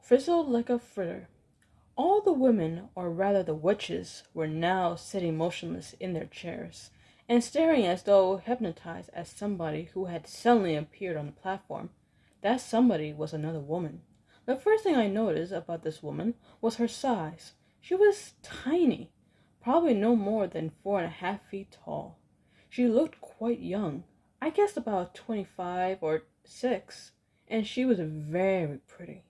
frizzled like a fritter. All the women, or rather the witches, were now sitting motionless in their chairs, and staring as though hypnotized at somebody who had suddenly appeared on the platform. That somebody was another woman. The first thing I noticed about this woman was her size. She was tiny, probably no more than 4.5 feet tall. She looked quite young, I guessed about 25 or 6, and she was very pretty.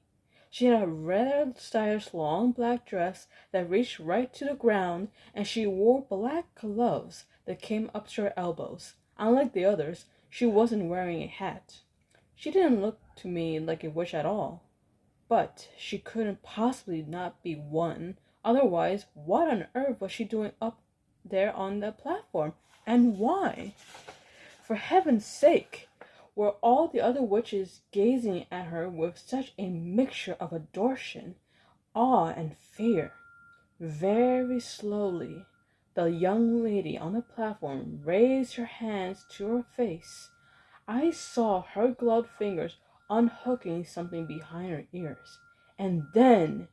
She had a rather stylish long black dress that reached right to the ground, and she wore black gloves that came up to her elbows. Unlike the others, she wasn't wearing a hat. She didn't look to me like a witch at all, but she couldn't possibly not be one. Otherwise, what on earth was she doing up there on the platform, and why? For heaven's sake, were all the other witches gazing at her with such a mixture of adoration, awe, and fear? Very slowly, the young lady on the platform raised her hands to her face. I saw her gloved fingers unhooking something behind her ears, and then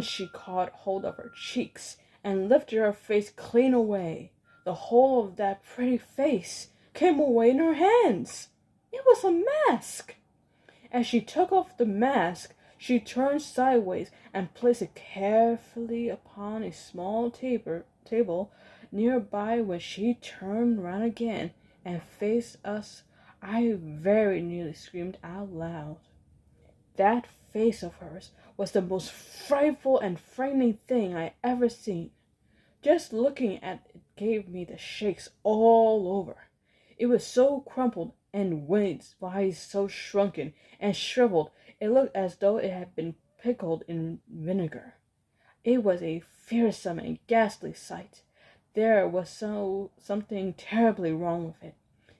she caught hold of her cheeks and lifted her face clean away. The whole of that pretty face came away in her hands. It was a mask. As she took off the mask, she turned sideways and placed it carefully upon a small table nearby. When she turned round again and faced us, I very nearly screamed out loud. That face of hers was the most frightful and frightening thing I ever seen. Just looking at it gave me the shakes all over. It was so crumpled, and when its eyes so shrunken and shriveled, it looked as though it had been pickled in vinegar. It was a fearsome and ghastly sight. There was something terribly wrong with it,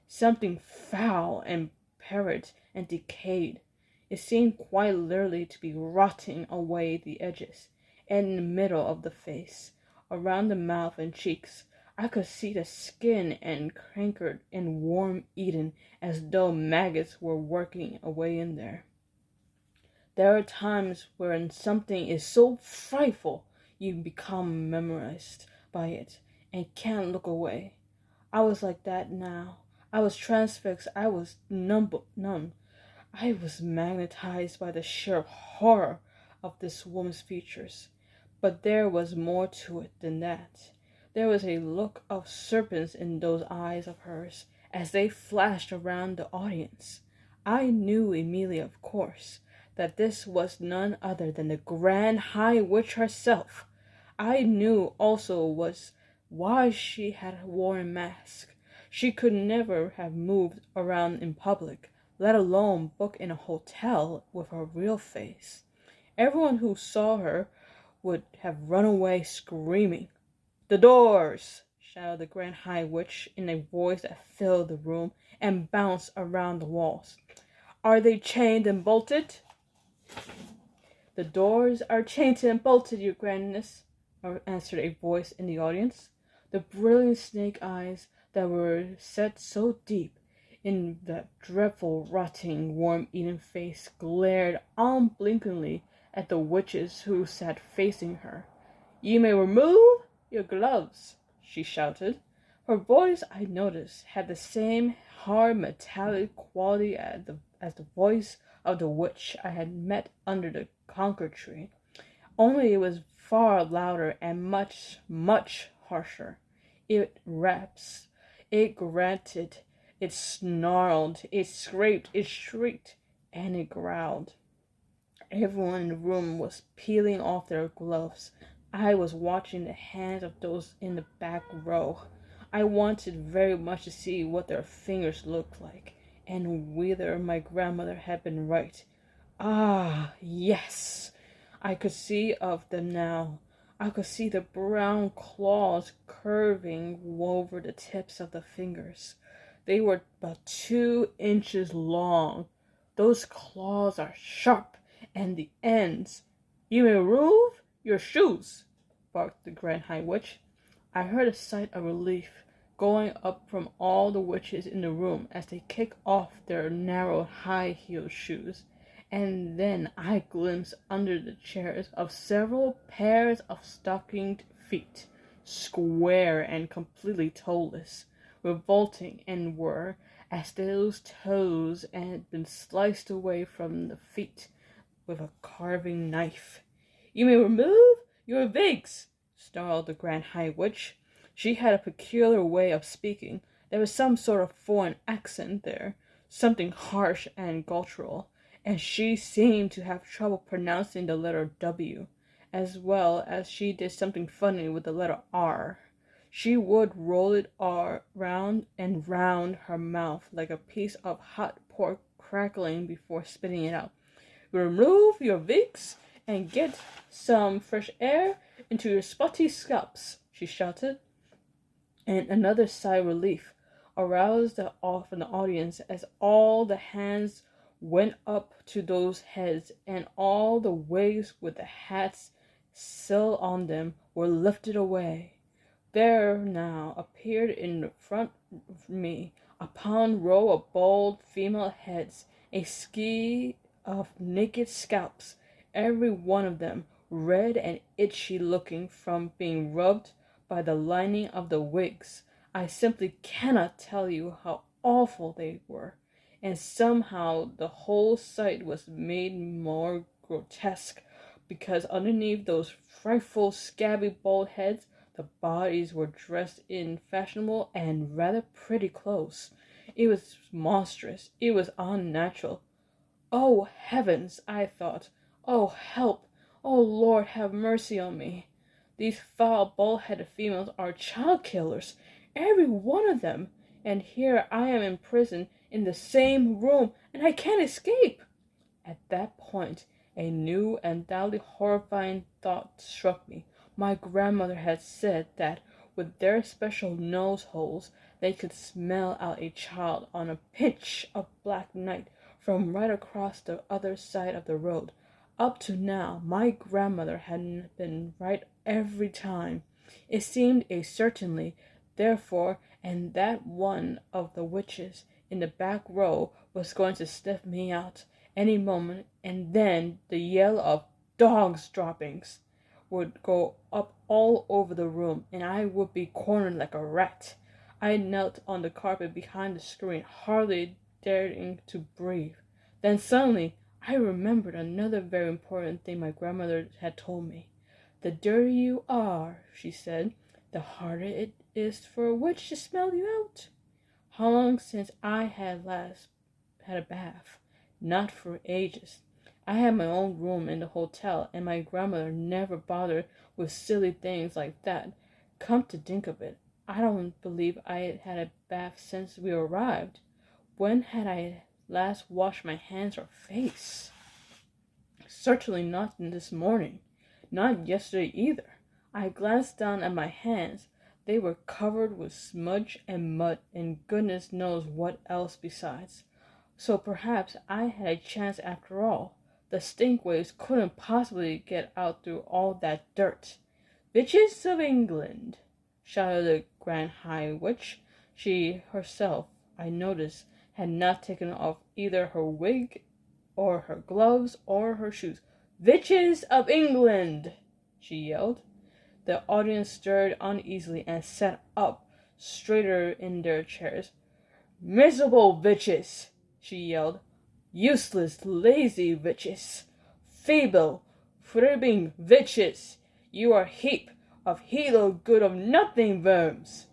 something foul and putrid and decayed. It seemed quite literally to be rotting away the edges, and in the middle of the face, around the mouth and cheeks, I could see the skin and cankered and worm-eaten, as though maggots were working away in there. There are times when something is so frightful you become memorized by it and can't look away. I was like that now. I was transfixed. I was numb. I was magnetized by the sheer horror of this woman's features. But there was more to it than that. There was a look of serpents in those eyes of hers as they flashed around the audience. I knew immediately, of course, that this was none other than the Grand High Witch herself. I knew also was why she had worn a mask. She could never have moved around in public, let alone book in a hotel with her real face. Everyone who saw her would have run away screaming. "The doors!" shouted the Grand High Witch in a voice that filled the room and bounced around the walls. "Are they chained and bolted?" "The doors are chained and bolted, your grandness," answered a voice in the audience. The brilliant snake eyes that were set so deep in that dreadful, rotting, worm-eaten face glared unblinkingly at the witches who sat facing her. "You may remove your gloves," she shouted. Her voice, I noticed, had the same hard metallic quality as the voice of the witch I had met under the concord tree, only it was far louder and much, much harsher. It rasped, it grunted, it snarled, it scraped, it shrieked, and it growled. Everyone in the room was peeling off their gloves. I was watching the hands of those in the back row. I wanted very much to see what their fingers looked like, and whether my grandmother had been right. Ah, yes! I could see of them now. I could see the brown claws curving over the tips of the fingers. They were about 2 inches long. Those claws are sharp, and the ends. "You may remove your shoes," barked the Grand High Witch. I heard a sigh of relief going up from all the witches in the room as they kicked off their narrow, high-heeled shoes, and then I glimpsed under the chairs of several pairs of stockinged feet, square and completely toeless, revolting and were as those toes had been sliced away from the feet with a carving knife. "You may remove your wigs," snarled the Grand High Witch. She had a peculiar way of speaking. There was some sort of foreign accent there, something harsh and guttural, and she seemed to have trouble pronouncing the letter W, as well as she did something funny with the letter R. She would roll it round and round her mouth like a piece of hot pork crackling before spitting it out. "Remove your wigs and get some fresh air into your spotty scalps," she shouted. And another sigh of relief aroused the audience as all the hands went up to those heads, and all the wigs with the hats still on them were lifted away. There now appeared in front of me, upon row of bald female heads, a ski of naked scalps, every one of them red and itchy looking from being rubbed by the lining of the wigs. I simply cannot tell you how awful they were, and somehow the whole sight was made more grotesque, because underneath those frightful scabby bald heads the bodies were dressed in fashionable and rather pretty clothes. It was monstrous. It was unnatural. "Oh, heavens!" I thought. "Oh, help! Oh, Lord, have mercy on me! These foul, bald-headed females are child killers, every one of them, and here I am in prison in the same room, and I can't escape." At that point, a new and doubly horrifying thought struck me. My grandmother had said that with their special nose holes they could smell out a child on a pinch of black night from right across the other side of the road. Up to now, my grandmother had been right every time. It seemed a certainty, therefore, and that one of the witches in the back row was going to sniff me out any moment, and then the yell of "dogs droppings" would go up all over the room, and I would be cornered like a rat. I knelt on the carpet behind the screen, hardly daring to breathe. Then suddenly I remembered another very important thing my grandmother had told me. "The dirtier you are," she said, "the harder it is for a witch to smell you out." How long since I had last had a bath? Not for ages. I had my own room in the hotel, and my grandmother never bothered with silly things like that. Come to think of it, I don't believe I had had a bath since we arrived. When had I last washed my hands or face? Certainly not this morning. Not yesterday either. I glanced down at my hands. They were covered with smudge and mud, and goodness knows what else besides. So perhaps I had a chance after all. The stink waves couldn't possibly get out through all that dirt. "Witches of England!" shouted the Grand High Witch. She herself, I noticed, had not taken off either her wig or her gloves or her shoes. "Witches of England!" she yelled. The audience stirred uneasily and sat up straighter in their chairs. "Miserable witches!" she yelled. "Useless, lazy witches! Feeble, fibbing witches! You are a heap of heel good of nothing worms!"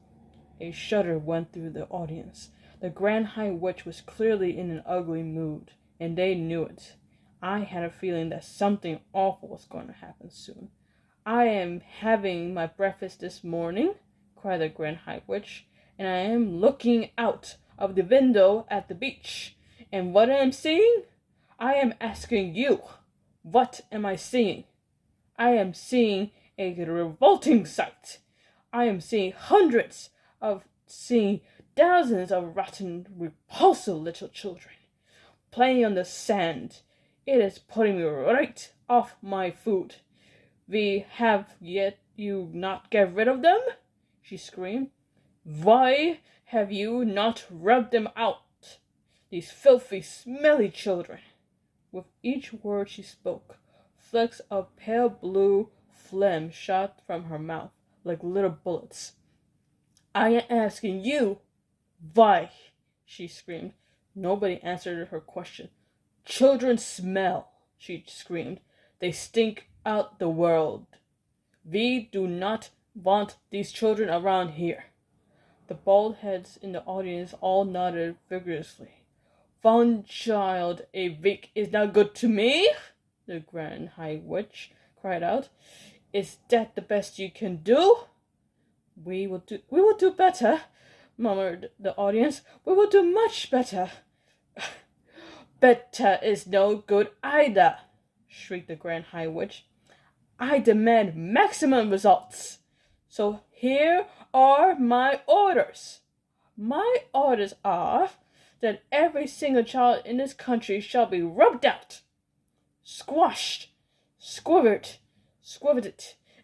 A shudder went through the audience. The Grand High Witch was clearly in an ugly mood, and they knew it. I had a feeling that something awful was going to happen soon. "I am having my breakfast this morning," cried the Grand High Witch, "and I am looking out of the window at the beach. And what am I seeing? I am asking you, what am I seeing? I am seeing a revolting sight. I am seeing thousands of rotten, repulsive little children playing on the sand. It is putting me right off my food. Have yet you not get rid of them?" she screamed. "Why have you not rubbed them out? These filthy, smelly children!" With each word she spoke, flecks of pale blue phlegm shot from her mouth like little bullets. "I am asking you, why?" she screamed. Nobody answered her question. "Children smell," she screamed. "They stink out the world. We do not want these children around here." The bald heads in the audience all nodded vigorously. "One child a week is not good to me," the Grand High Witch cried out. "Is that the best you can do?" We will do better," murmured the audience. "We will do much better." "Better is no good either," shrieked the Grand High Witch. "I demand maximum results. So here are my orders. My orders are that every single child in this country shall be rubbed out, squashed, squivered,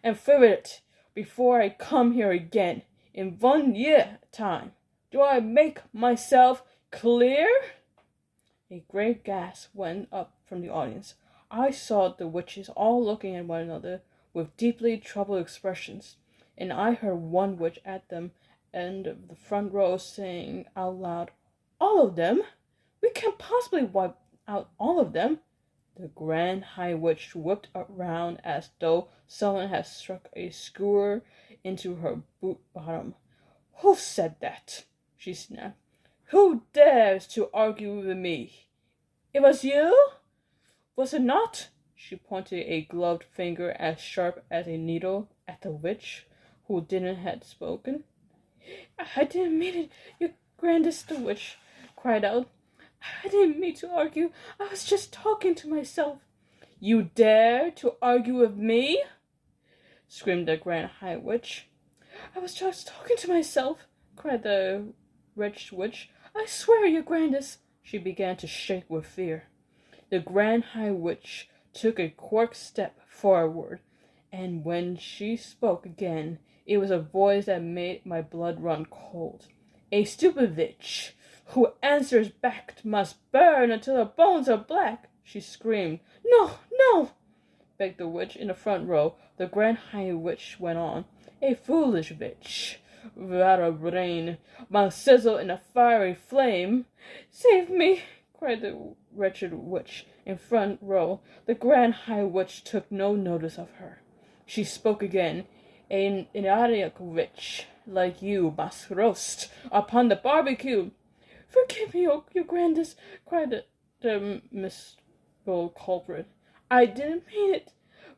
and feathered before I come here again in 1 year time. Do I make myself clear?" A great gasp went up from the audience. I saw the witches all looking at one another with deeply troubled expressions, and I heard one witch at the end of the front row saying out loud, "All of them? We can't possibly wipe out all of them." The Grand High Witch whipped around as though someone had struck a skewer into her boot bottom. "Who said that?" she snapped. "Who dares to argue with me? It was you? Was it not?" She pointed a gloved finger as sharp as a needle at the witch who didn't had spoken. "I didn't mean it, your grandest," the witch cried out. "I didn't mean to argue. I was just talking to myself." "You dare to argue with me?" screamed the Grand High Witch. "I was just talking to myself," cried the wretched witch. "I swear, your grandest." She began to shake with fear. The Grand High Witch took a quick step forward, and when she spoke again, it was a voice that made my blood run cold. "A stupid witch who answers back must burn until her bones are black," she screamed. "No, no," begged the witch in the front row. The Grand High Witch went on. "A foolish witch without a brain must sizzle in a fiery flame." "Save me," cried the wretched witch in front row. The Grand High Witch took no notice of her. She spoke again. "An idiotic witch like you must roast upon the barbecue." "Forgive me, your grandest," cried the miserable culprit. "I didn't mean it."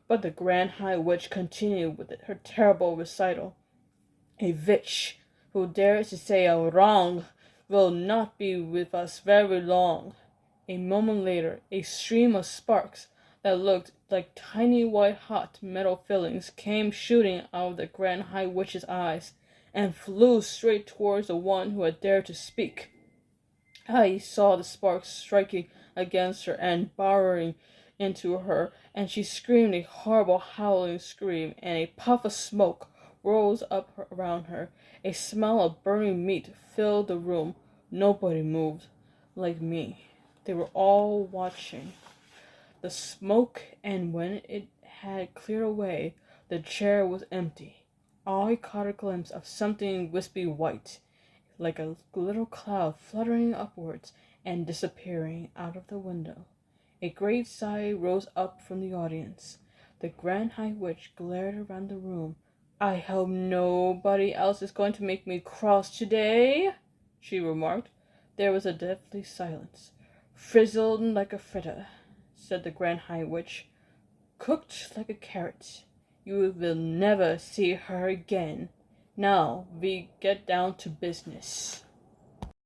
But the Grand High Witch continued with her terrible recital. "A witch who dares to say a wrong will not be with us very long." A moment later, a stream of sparks that looked like tiny white-hot metal fillings came shooting out of the Grand High Witch's eyes and flew straight towards the one who had dared to speak. I saw the sparks striking against her and burrowing into her, and she screamed a horrible howling scream, and a puff of smoke rose up around her. A smell of burning meat filled the room. Nobody moved. Like me, they were all watching the smoke, and when it had cleared away, the chair was empty. I caught a glimpse of something wispy white, like a little cloud fluttering upwards and disappearing out of the window. A great sigh rose up from the audience. The Grand High Witch glared around the room. "I hope nobody else is going to make me cross today," she remarked. There was a deathly silence. "Frizzled like a fritter," said the Grand High Witch. "Cooked like a carrot. You will never see her again. Now we get down to business."